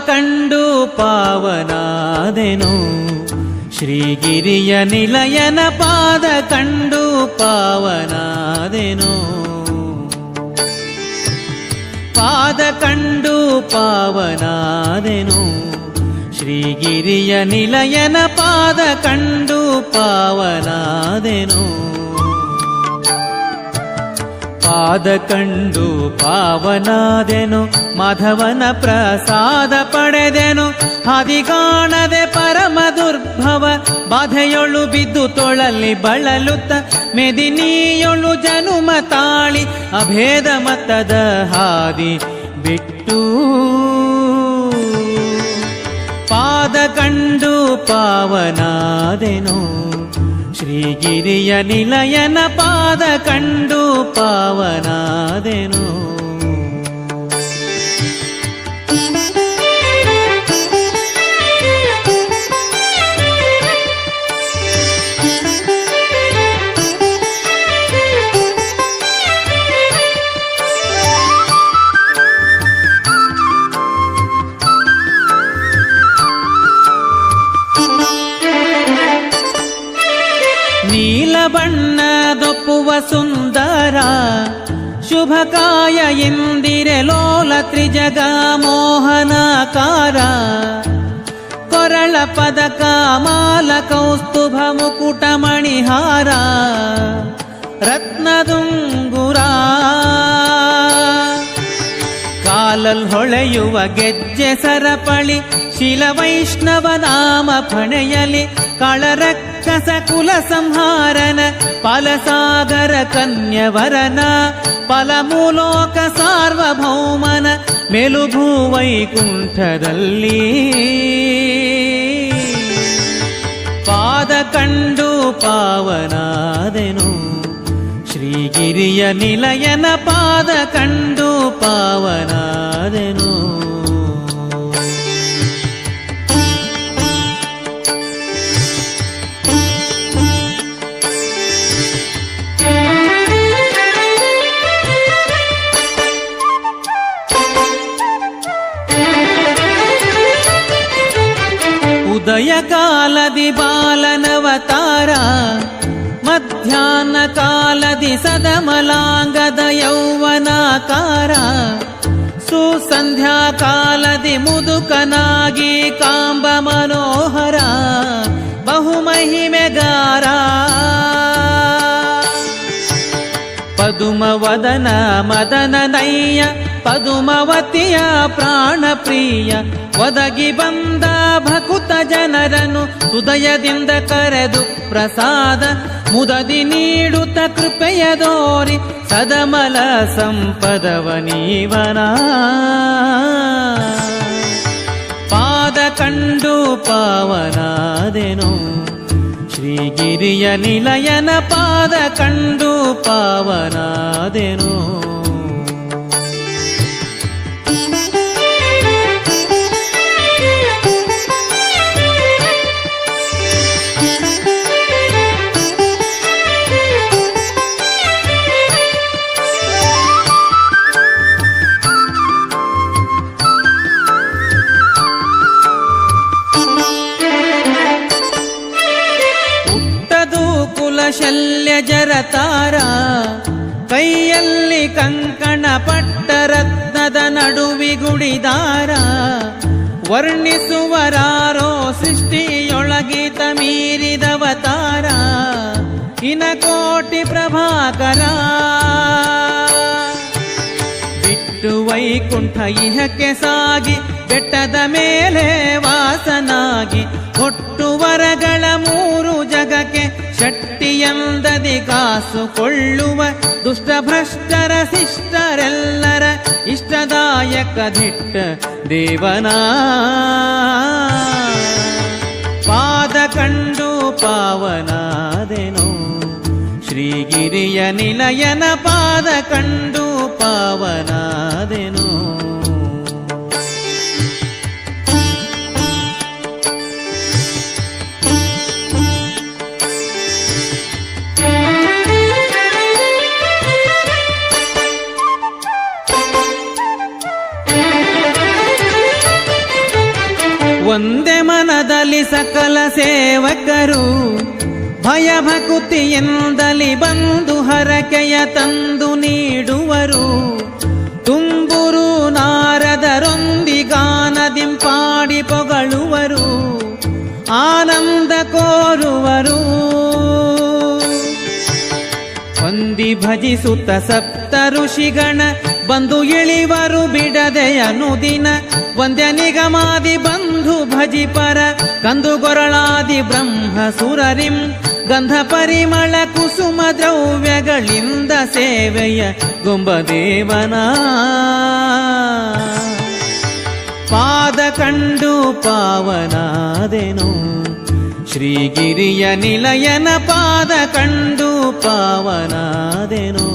ಕಂಡು ಪಾವನಾದೆನು, ಶ್ರೀಗಿರಿಯ ನಿಲಯನ ಪಾದ ಕಂಡು ಪಾವನಾದೆನು. ಪಾದ ಕಂಡು ಪಾವನಾದೆನು, ಶ್ರೀಗಿರಿಯ ನಿಲಯನ ಪಾದ ಕಂಡು ಪಾವನಾದೆನು. ಪಾದ ಕಂಡು ಪಾವನಾದೆನು, ಮಾಧವನ ಪ್ರಸಾದ ಪಡೆದೆನು. ಹಾದಿಗಾಣದೆ ಪರಮ ದುರ್ಭವ ಬಾಧೆಯೊಳು ಬಿದ್ದು ತೊಳಲಿ ಬಳಲುತ್ತ, ಮೆದಿನಿಯೊಳು ಜನುಮ ತಾಳಿ ಅಭೇದ ಮತದ ಹಾದಿ ಬಿಟ್ಟು. ಪಾದ ಕಂಡು ಪಾವನಾದೆನು, ಶ್ರೀಗಿರಿಯ ನಿಲಯನ ಪಾದ ಕಂಡು ಪಾವನಾದೆನು. ಬಣ್ಣದೊಪ್ಪುವ ಸುಂದರ ಶುಭಕಾಯ ಇಂದಿರೆ ಲೋಲ ತ್ರಿಜಗ ಮೋಹನಾಕಾರ. ಕೊರಳ ಪದಕ ಮಾಲ ಕೌಸ್ತುಭ ಮುಕುಟ ಮಣಿಹಾರ ರತ್ನದುಂಗುರ. ಕಾಲಲ್ ಹೊಳೆಯುವ ಗೆಜ್ಜೆ ಸರಪಳಿ ಶಿಲವೈಷ್ಣವ ನಾಮ ಫಣೆಯಲಿ. ಕಾಳರಕ್ಷಸ ಕುಲ ಸಂಹಾರನ ಫಲಸಾಗರ ಕನ್ಯವರನ ಫಲಮೂಲೋಕ ಸಾರ್ವಭೌಮನ ಮೆಲುಭೂ ವೈಕುಂಠದಲ್ಲಿ. ಪಾದ ಕಂಡು ಪಾವನಾದೆನು, ಶ್ರೀಗಿರಿಯ ನಿಲಯನ ಪಾದ ಕಂಡು ಪಾವನಾದೆನು. ಉದಯ ಕಾಲದಿ ಬಾಲನವತಾರ, ಮಧ್ಯಾಹ್ನ ಕಾಲದಿ ಸದಮಲಾಂಗದ ಯೌವನಾಕಾರ. ಸುಸಂಧ್ಯಾ ಕಾಲದಿ ಮುದುಕನಾಗಿ ಕಾಂಬ ಮನೋಹರ ಬಹುಮಹಿಮೆಗಾರ. ಪದುಮವದನ ಮದನ ನಯ್ಯ ಪದುಮವತಿಯ ಪ್ರಾಣ ಪ್ರಿಯ. ಒದಗಿ ಬಂದ ಭಕುತ ಜನರನ್ನು ಹೃದಯದಿಂದ ಕರೆದು ಪ್ರಸಾದ ಮುದದಿ ನೀಡುತ್ತ ಕೃಪೆಯ ದೋರಿ ಸದಮಲ ಸಂಪದವ ನೀವನ. ಪಾದ ಕಂಡು ಪಾವನಾದೆನು, ಶ್ರೀಗಿರಿಯ ನಿಲಯನ ಪಾದ ಕಂಡು ಪಾವನಾದೆನು. ಶಲ್ಯ ಜರತಾರ ಕೈಯಲ್ಲಿ ಕಂಕಣ ಪಟ್ಟ ರತ್ನದ ನಡುವಿಗುಡಿದಾರ. ವರ್ಣಿಸುವರಾರೋ ಸೃಷ್ಟಿಯೊಳಗಿತ ಮೀರಿದವತಾರ ಇನಕೋಟಿ ಪ್ರಭಾಕರ. ಬಿಟ್ಟು ವೈಕುಂಠ ಇಹಕ್ಕೆ ಸಾಗಿ ಬೆಟ್ಟದ ಮೇಲೆ ವಾಸನಾಗಿ. ಕೊಟ್ಟು ವರಗಳ ಮೂರು ಜಗಕ್ಕೆ ಶಕ್ತಿಯಂದದಿ ಕಾಸುಕೊಳ್ಳುವ ದುಷ್ಟ ಭ್ರಷ್ಟರ ಶಿಷ್ಟರೆಲ್ಲರ ಇಷ್ಟದಾಯಕ ದಿಟ್ಟ ದೇವನ. ಪಾದ ಕಂಡು ಪಾವನಾದೆನು, ಶ್ರೀಗಿರಿಯ ನಿಲಯನ ಪಾದ ಕಂಡು ಪಾವನಾದೆನು. ಒಂದೇ ಮನದಲ್ಲಿ ಸಕಲ ಸೇವಕರು ಭಯಭಕುತಿಯಿಂದಲಿ ಬಂದು ಹರಕೆಯ ತಂದು ನೀಡುವರು. ತುಂಬುರು ನಾರದರೊಂದಿಗಾನದಿಂಪಾಡಿ ಪೊಗಳುವರು, ಆನಂದ ಕೋರುವರು. ಹೊಂದಿ ಭಜಿಸುತ್ತ ಸಪ್ತ ಋಷಿಗಣ ಬಂದು ಇಳಿವರು ಬಿಡದೆ ಅನುದಿನ. ವಂದ್ಯ ನಿಗಮಾದಿ ಬಂಧು ಭಜಿಪರ ಕಂದುಗೊರಳಾದಿ ಬ್ರಹ್ಮ ಸುರರಿಂ. ಗಂಧ ಪರಿಮಳ ಕುಸುಮ ದ್ರವ್ಯಗಳಿಂದ ಸೇವೆಯ ಗೊಂಬದೇವನ ಪಾದ ಕಂಡು ಪಾವನಾದೆನು. ಶ್ರೀಗಿರಿಯ ನಿಲಯನ ಪಾದ ಕಂಡು ಪಾವನಾದೆನು.